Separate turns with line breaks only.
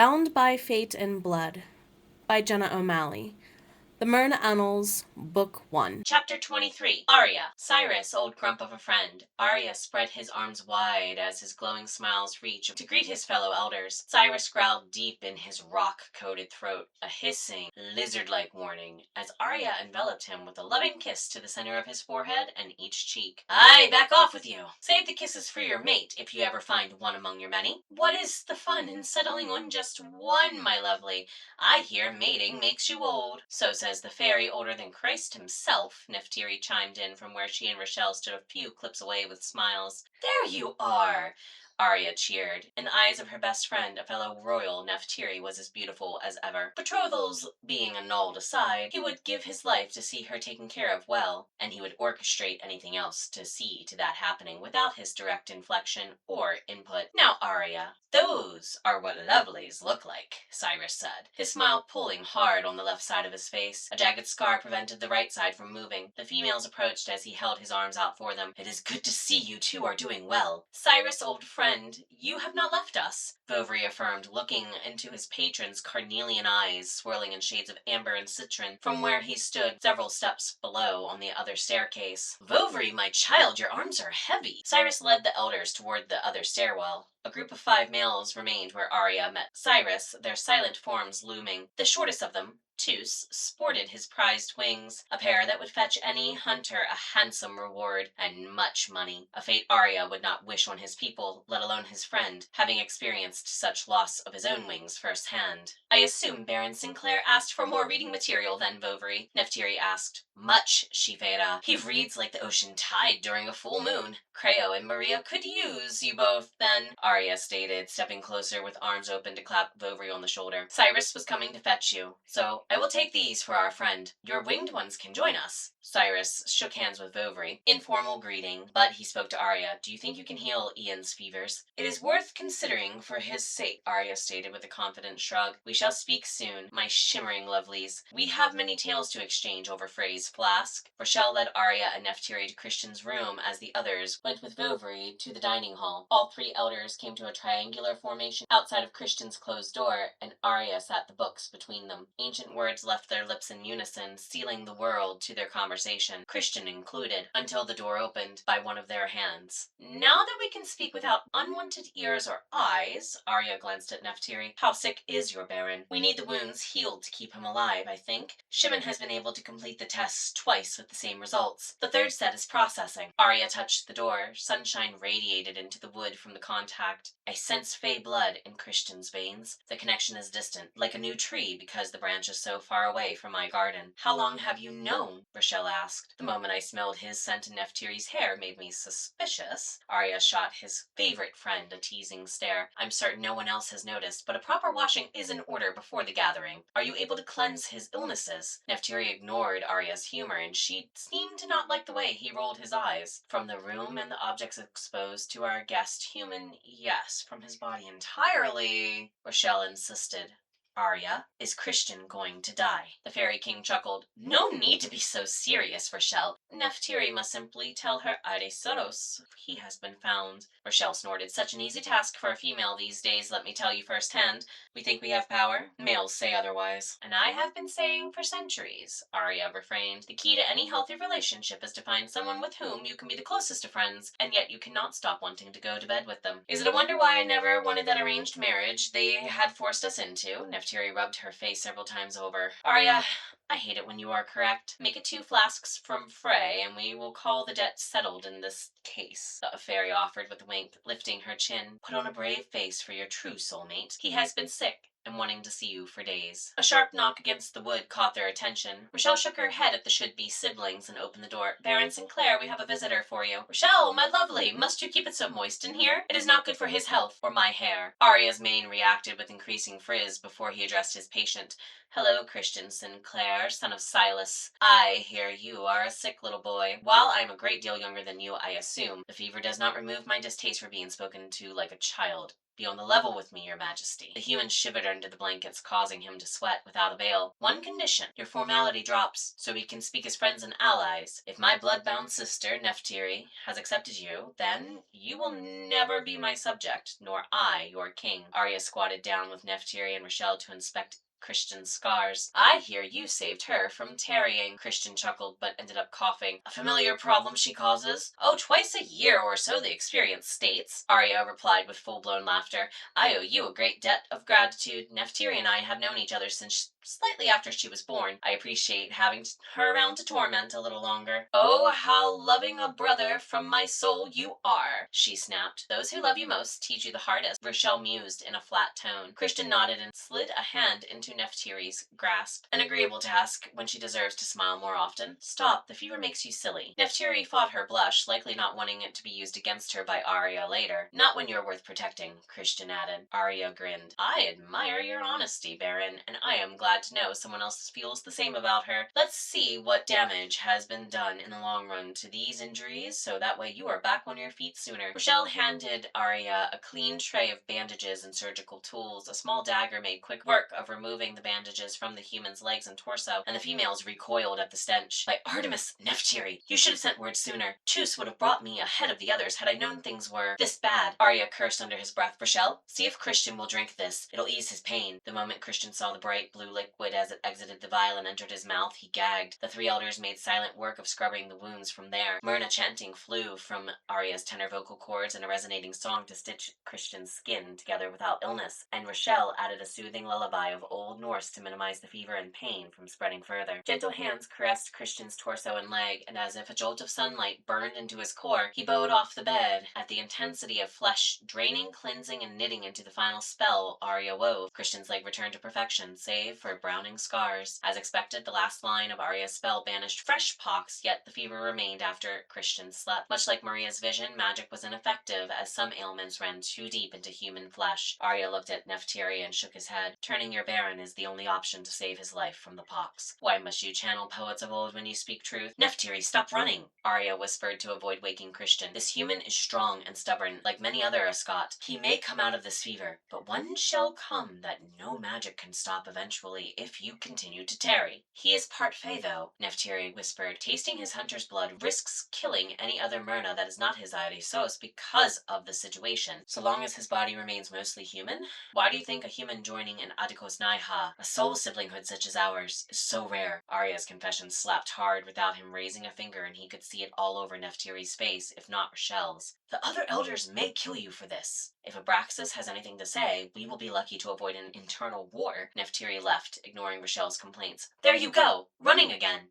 Bound by Fate and Blood by Jenna O'Malley. The Merna Annals, Book 1.
Chapter 23. Arya. Cyrus, old grump of a friend. Arya spread his arms wide as his glowing smiles reached to greet his fellow elders. Cyrus growled deep in his rock-coated throat, a hissing, lizard-like warning, as Arya enveloped him with a loving kiss to the center of his forehead and each cheek. Aye, back off with you. Save the kisses for your mate, if you ever find one among your many. What is the fun in settling on just one, my lovely? I hear mating makes you old. So says the fairy older than Christ himself, Nephtyri chimed in from where she and Rochelle stood a few clips away with smiles. There you are! Arya cheered. In the eyes of her best friend, a fellow royal, Nephtyri was as beautiful as ever. Betrothals being annulled aside, he would give his life to see her taken care of well, and he would orchestrate anything else to see to that happening without his direct inflection or input. Now, Arya, those are what lovelies look like, Cyrus said, his smile pulling hard on the left side of his face. A jagged scar prevented the right side from moving. The females approached as he held his arms out for them. It is good to see you two are doing well. Cyrus, old friend, you have not left us, Bovary affirmed, looking into his patron's carnelian eyes, swirling in shades of amber and citron, from where he stood several steps below on the other staircase. Bovary, my child, your arms are heavy. Cyrus led the elders toward the other stairwell. A group of 5 males remained where Arya met Cyrus, their silent forms looming. The shortest of them, Tus, sported his prized wings, a pair that would fetch any hunter a handsome reward and much money, a fate Arya would not wish on his people, let alone his friend, having experienced such loss of his own wings firsthand. I assume Baron Sinclair asked for more reading material then, Bovary, Nephtyri asked. Much, Shivera. He reads like the ocean tide during a full moon. Creo and Maria could use you both, then, Arya stated, stepping closer with arms open to clap Bovary on the shoulder. Cyrus was coming to fetch you, so I will take these for our friend. Your winged ones can join us. Cyrus shook hands with Bovary. Informal greeting, but he spoke to Arya. Do you think you can heal Ian's fevers? It is worth considering for his sake, Arya stated with a confident shrug. We shall speak soon, my shimmering lovelies. We have many tales to exchange over Frey's flask. Rochelle led Arya and Nephtyri to Christian's room as the others went with Bovary to the dining hall. All 3 elders came to a triangular formation outside of Christian's closed door, and Arya sat the books between them. Ancient words left their lips in unison, sealing the world to their conversation, Christian included, until the door opened by one of their hands. Now that we can speak without unwanted ears or eyes, Arya glanced at Nephtyri. How sick is your Baron? We need the wounds healed to keep him alive, I think. Shimon has been able to complete the tests twice with the same results. The 3rd set is processing. Arya touched the door. Sunshine radiated into the wood from the contact. I sense fey blood in Christian's veins. The connection is distant, like a new tree, because the branch is so far away from my garden. How long have you known? Rochelle asked. The moment I smelled his scent in Nephtyri's hair made me suspicious. Arya shot his favorite friend a teasing stare. I'm certain no one else has noticed, but a proper washing is in order before the gathering. Are you able to cleanse his illnesses? Nephtyri ignored Arya's humor, and she seemed to not like the way he rolled his eyes. From the room and the objects exposed to our guest human, yes. From his body entirely, Rochelle insisted. Arya, is Christian going to die? The Fairy King chuckled. No need to be so serious, Rochelle. Nephtyri must simply tell her Soros he has been found. Rochelle snorted. Such an easy task for a female these days, let me tell you firsthand. We think we have power? Males say otherwise. And I have been saying for centuries, Arya refrained. The key to any healthy relationship is to find someone with whom you can be the closest of friends, and yet you cannot stop wanting to go to bed with them. Is it a wonder why I never wanted that arranged marriage they had forced us into? Nephtyri rubbed her face several times over. Arya, I hate it when you are correct. Make it 2 flasks from Frey, and we will call the debt settled in this case, the fairy offered with a wink, lifting her chin. Put on a brave face for your true soulmate. He has been sick and wanting to see you for days. A sharp knock against the wood caught their attention. Rochelle shook her head at the should-be siblings and opened the door. Baron Sinclair, we have a visitor for you. Rochelle, my lovely, must you keep it so moist in here? It is not good for his health or my hair. Arya's mane reacted with increasing frizz before he addressed his patient. Hello, Christian Sinclair, son of Silas. I hear you are a sick little boy. While I am a great deal younger than you, I assume, the fever does not remove my distaste for being spoken to like a child. Be on the level with me, your majesty. The human shivered under the blankets, causing him to sweat without avail. One condition. Your formality drops, so we can speak as friends and allies. If my blood-bound sister, Nephtyri, has accepted you, then you will never be my subject, nor I your king. Arya squatted down with Nephtyri and Rochelle to inspect Christian's scars. I hear you saved her from tarrying. Christian chuckled, but ended up coughing. A familiar problem she causes? Oh, twice a year or so, the experience states. Arya replied with full-blown laughter. I owe you a great debt of gratitude. Nephtyri and I have known each other since slightly after she was born. I appreciate having her around to torment a little longer. Oh, how loving a brother from my soul you are, she snapped. Those who love you most teach you the hardest, Rochelle mused in a flat tone. Christian nodded and slid a hand into Nephtyri's grasp. An agreeable task when she deserves to smile more often. Stop, the fever makes you silly. Nephtyri fought her blush, likely not wanting it to be used against her by Arya later. Not when you're worth protecting, Christian added. Arya grinned. I admire your honesty, Baron, and I am glad to know someone else feels the same about her. Let's see what damage has been done in the long run to these injuries, so that way you are back on your feet sooner. Rochelle handed Arya a clean tray of bandages and surgical tools. A small dagger made quick work of removing the bandages from the human's legs and torso, and the females recoiled at the stench. By Artemis, Nephtyri, you should have sent word sooner. Chus would have brought me ahead of the others had I known things were this bad. Arya cursed under his breath. Rochelle, see if Christian will drink this. It'll ease his pain. The moment Christian saw the bright blue liquid as it exited the vial and entered his mouth, he gagged. The three elders made silent work of scrubbing the wounds from there. Merna chanting flew from Arya's tenor vocal cords and a resonating song to stitch Christian's skin together without illness, and Rochelle added a soothing lullaby of Old Norse to minimize the fever and pain from spreading further. Gentle hands caressed Christian's torso and leg, and as if a jolt of sunlight burned into his core, he bowed off the bed at the intensity of flesh draining, cleansing, and knitting into the final spell Arya wove. Christian's leg returned to perfection, save for browning scars. As expected, the last line of Arya's spell banished fresh pox, yet the fever remained after Christian slept. Much like Maria's vision, magic was ineffective, as some ailments ran too deep into human flesh. Arya looked at Nephtyri and shook his head. Turning your Baron is the only option to save his life from the pox. Why must you channel poets of old when you speak truth? Nephtyri, stop running! Arya whispered to avoid waking Christian. This human is strong and stubborn, like many other Ascot. He may come out of this fever, but one shall come that no magic can stop eventually if you continue to tarry. He is part Fae, though, Nephtyri whispered. Tasting his hunter's blood risks killing any other Merna that is not his Aerisos because of the situation. So long as his body remains mostly human? Why do you think a human joining an Adikos Naiha, a soul siblinghood such as ours, is so rare? Arya's confession slapped hard without him raising a finger, and he could see it all over Nephtyri's face, if not Rochelle's. The other elders may kill you for this. If Abraxas has anything to say, we will be lucky to avoid an internal war. Nephtyri left, ignoring Rochelle's complaints. There you go! Running again!